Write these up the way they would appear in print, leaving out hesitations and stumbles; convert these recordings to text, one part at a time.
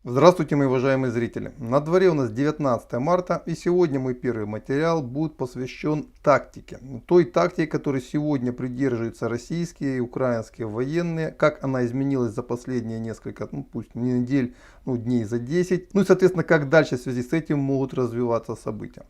Здравствуйте, мои уважаемые зрители! На дворе у нас 19 марта, и сегодня мой первый материал будет посвящен тактике. Той тактике, которой сегодня придерживаются российские и украинские военные, как она изменилась за последние несколько, пусть не недель, дней за 10. Ну и, соответственно, как дальше в связи с этим могут развиваться события.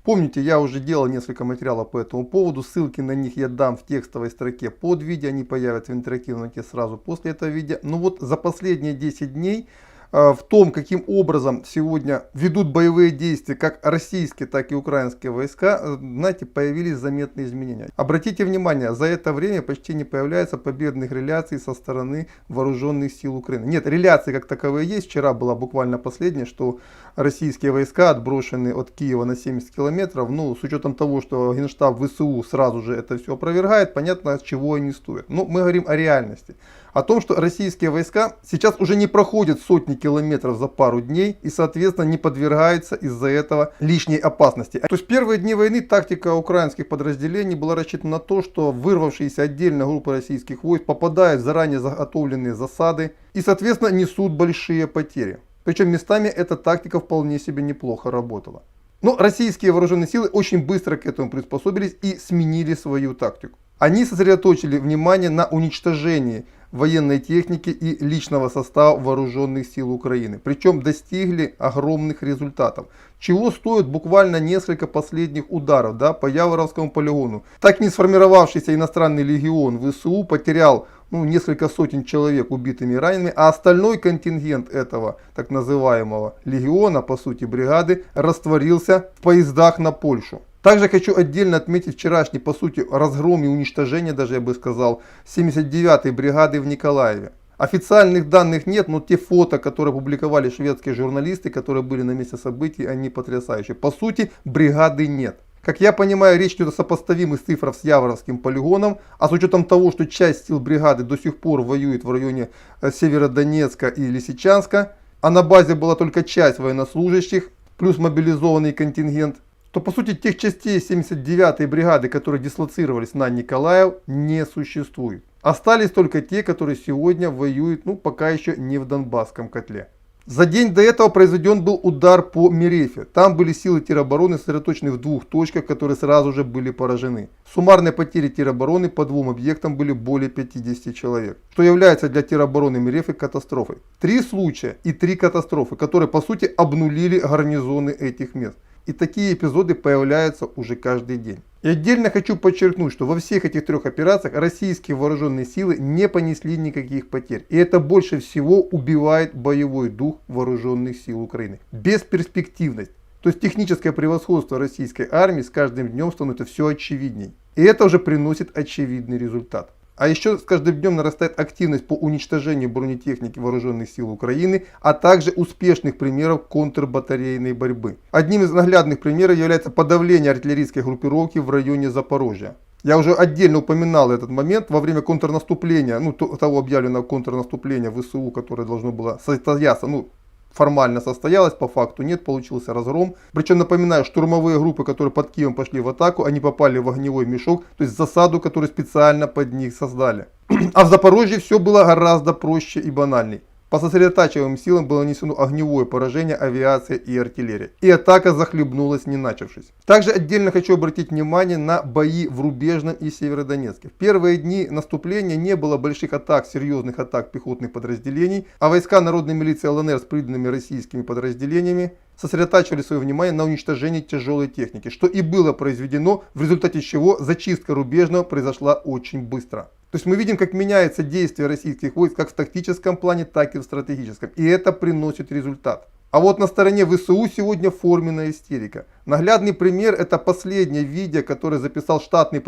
Помните, я уже делал несколько материалов по этому поводу, ссылки на них я дам в текстовой строке под видео, они появятся в интерактивном ноте сразу после этого видео. Но вот за последние 10 дней в том, каким образом сегодня ведут боевые действия как российские, так и украинские войска, знаете, появились заметные изменения. Обратите внимание, за это время почти не появляется победных реляций со стороны вооруженных сил Украины. Нет, реляции как таковые есть. Вчера была буквально последняя, что российские войска отброшены от Киева на 70 километров. Ну, с учетом того, что Генштаб ВСУ сразу же это все опровергает, понятно, от чего они стоят. Но мы говорим о реальности. О том, что российские войска сейчас уже не проходят сотни километров за пару дней и, соответственно, не подвергаются из-за этого лишней опасности. То есть в первые дни войны тактика украинских подразделений была рассчитана на то, что вырвавшиеся отдельно группы российских войск попадают в заранее заготовленные засады и, соответственно, несут большие потери. Причем местами эта тактика вполне себе неплохо работала. Но российские вооруженные силы очень быстро к этому приспособились и сменили свою тактику. Они сосредоточили внимание на уничтожении военной техники и личного состава вооруженных сил Украины. Причем достигли огромных результатов. Чего стоят буквально несколько последних ударов по Яворовскому полигону. Так не сформировавшийся иностранный легион ВСУ потерял несколько сотен человек убитыми и ранеными, а остальной контингент этого так называемого легиона, по сути бригады, растворился в поездах на Польшу. Также хочу отдельно отметить вчерашний, по сути, разгром и уничтожение, даже я бы сказал, 79-й бригады в Николаеве. Официальных данных нет, но те фото, которые публиковали шведские журналисты, которые были на месте событий, они потрясающие. По сути, бригады нет. Как я понимаю, речь идет о сопоставимых цифрах с Яворовским полигоном, а с учетом того, что часть сил бригады до сих пор воюет в районе Северодонецка и Лисичанска, а на базе была только часть военнослужащих, плюс мобилизованный контингент, то по сути тех частей 79-й бригады, которые дислоцировались на Николаев, не существует. Остались только те, которые сегодня воюют, пока еще не в Донбасском котле. За день до этого произведен был удар по Мерефе. Там были силы теробороны сосредоточены в двух точках, которые сразу же были поражены. Суммарные потери теробороны по двум объектам были более 50 человек, что является для теробороны Мерефы катастрофой. 3 случая и 3 катастрофы, которые по сути обнулили гарнизоны этих мест. И такие эпизоды появляются уже каждый день. И отдельно хочу подчеркнуть, что во всех этих 3 операциях российские вооруженные силы не понесли никаких потерь. И это больше всего убивает боевой дух вооруженных сил Украины. Бесперспективность. То есть техническое превосходство российской армии с каждым днем становится все очевидней. И это уже приносит очевидный результат. А еще с каждым днем нарастает активность по уничтожению бронетехники вооруженных сил Украины, а также успешных примеров контрбатарейной борьбы. Одним из наглядных примеров является подавление артиллерийской группировки в районе Запорожья. Я уже отдельно упоминал этот момент во время контрнаступления, того объявленного контрнаступления ВСУ, которое должно было состояться, формально состоялось, по факту нет, получился разгром. Причем, напоминаю, штурмовые группы, которые под Киевом пошли в атаку, они попали в огневой мешок, то есть засаду, которую специально под них создали. А в Запорожье все было гораздо проще и банальней. По сосредотачиваемым силам было нанесено огневое поражение авиации и артиллерии. И атака захлебнулась, не начавшись. Также отдельно хочу обратить внимание на бои в Рубежном и Северодонецке. В первые дни наступления не было больших атак, серьезных атак пехотных подразделений, а войска народной милиции ЛНР с приданными российскими подразделениями сосредотачивали свое внимание на уничтожении тяжелой техники, что и было произведено, в результате чего зачистка Рубежного произошла очень быстро. То есть мы видим, как меняется действие российских войск как в тактическом плане, так и в стратегическом. И это приносит результат. А вот на стороне ВСУ сегодня форменная истерика. Наглядный пример — это последнее видео, которое записал штатный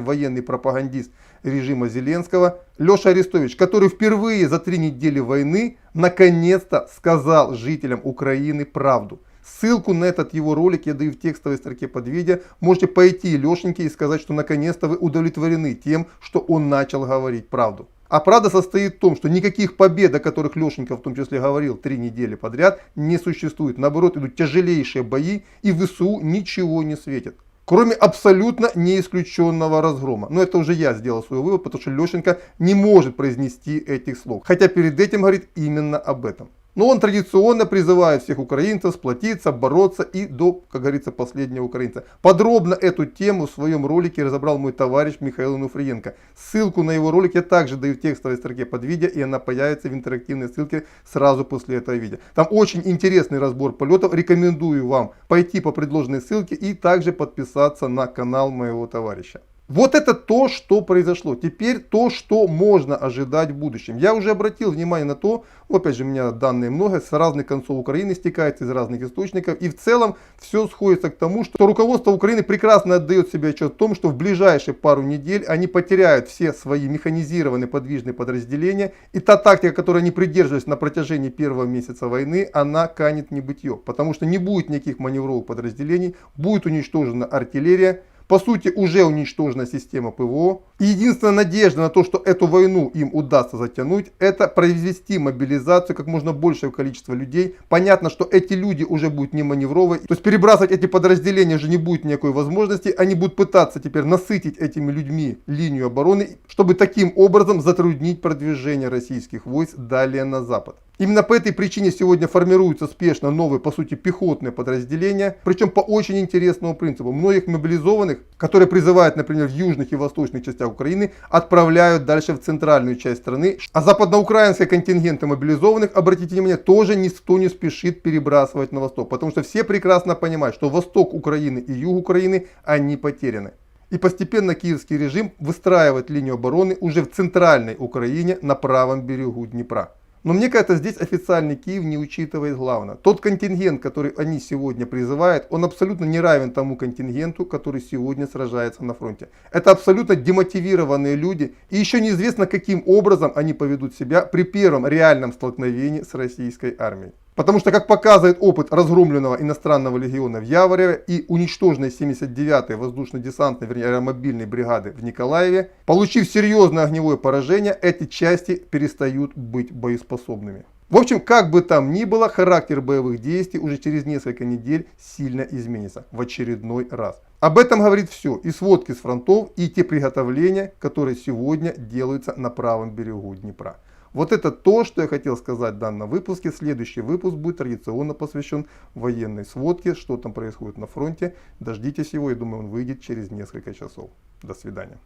военный пропагандист режима Зеленского Леша Арестович, который впервые за 3 недели войны наконец-то сказал жителям Украины правду. Ссылку на этот его ролик я даю в текстовой строке под видео. Можете пойти Лешеньке и сказать, что наконец-то вы удовлетворены тем, что он начал говорить правду. А правда состоит в том, что никаких побед, о которых Лешенька в том числе говорил 3 недели подряд, не существует. Наоборот, идут тяжелейшие бои, и ВСУ ничего не светит. Кроме абсолютно неисключенного разгрома. Но это уже я сделал свой вывод, потому что Лешенька не может произнести этих слов. Хотя перед этим говорит именно об этом. Но он традиционно призывает всех украинцев сплотиться, бороться и до, как говорится, последнего украинца. Подробно эту тему в своем ролике разобрал мой товарищ Михаил Онуфриенко. Ссылку на его ролик я также даю в текстовой строке под видео, и она появится в интерактивной ссылке сразу после этого видео. Там очень интересный разбор полетов. Рекомендую вам пойти по предложенной ссылке и также подписаться на канал моего товарища. Вот это то, что произошло. Теперь то, что можно ожидать в будущем. Я уже обратил внимание на то, опять же, у меня данные много, с разных концов Украины стекается из разных источников. И в целом все сходится к тому, что руководство Украины прекрасно отдает себе отчет о том, что в ближайшие пару недель они потеряют все свои механизированные подвижные подразделения. И та тактика, которой они придерживались на протяжении первого месяца войны, она канет в небытие. Потому что не будет никаких маневровых подразделений, будет уничтожена артиллерия. По сути, уже уничтожена система ПВО. И единственная надежда на то, что эту войну им удастся затянуть, это произвести мобилизацию как можно большего количества людей. Понятно, что эти люди уже будут не маневровые. То есть перебрасывать эти подразделения уже не будет никакой возможности. Они будут пытаться теперь насытить этими людьми линию обороны, чтобы таким образом затруднить продвижение российских войск далее на запад. Именно по этой причине сегодня формируются спешно новые, по сути, пехотные подразделения. Причем по очень интересному принципу. Многих мобилизованных, которые призывают, например, в южных и восточных частях Украины, отправляют дальше в центральную часть страны. А западноукраинские контингенты мобилизованных, обратите внимание, тоже никто не спешит перебрасывать на восток. Потому что все прекрасно понимают, что восток Украины и юг Украины, они потеряны. И постепенно киевский режим выстраивает линию обороны уже в центральной Украине на правом берегу Днепра. Но мне кажется, здесь официальный Киев не учитывает главное. Тот контингент, который они сегодня призывают, он абсолютно не равен тому контингенту, который сегодня сражается на фронте. Это абсолютно демотивированные люди. И еще неизвестно, каким образом они поведут себя при первом реальном столкновении с российской армией. Потому что, как показывает опыт разгромленного иностранного легиона в Явореве и уничтоженной 79-й воздушно-десантной, вернее, аэромобильной бригады в Николаеве, получив серьезное огневое поражение, эти части перестают быть боеспособными. В общем, как бы там ни было, характер боевых действий уже через несколько недель сильно изменится в очередной раз. Об этом говорит все, и сводки с фронтов, и те приготовления, которые сегодня делаются на правом берегу Днепра. Вот это то, что я хотел сказать в данном выпуске. Следующий выпуск будет традиционно посвящен военной сводке, что там происходит на фронте. Дождитесь его, я думаю, он выйдет через несколько часов. До свидания.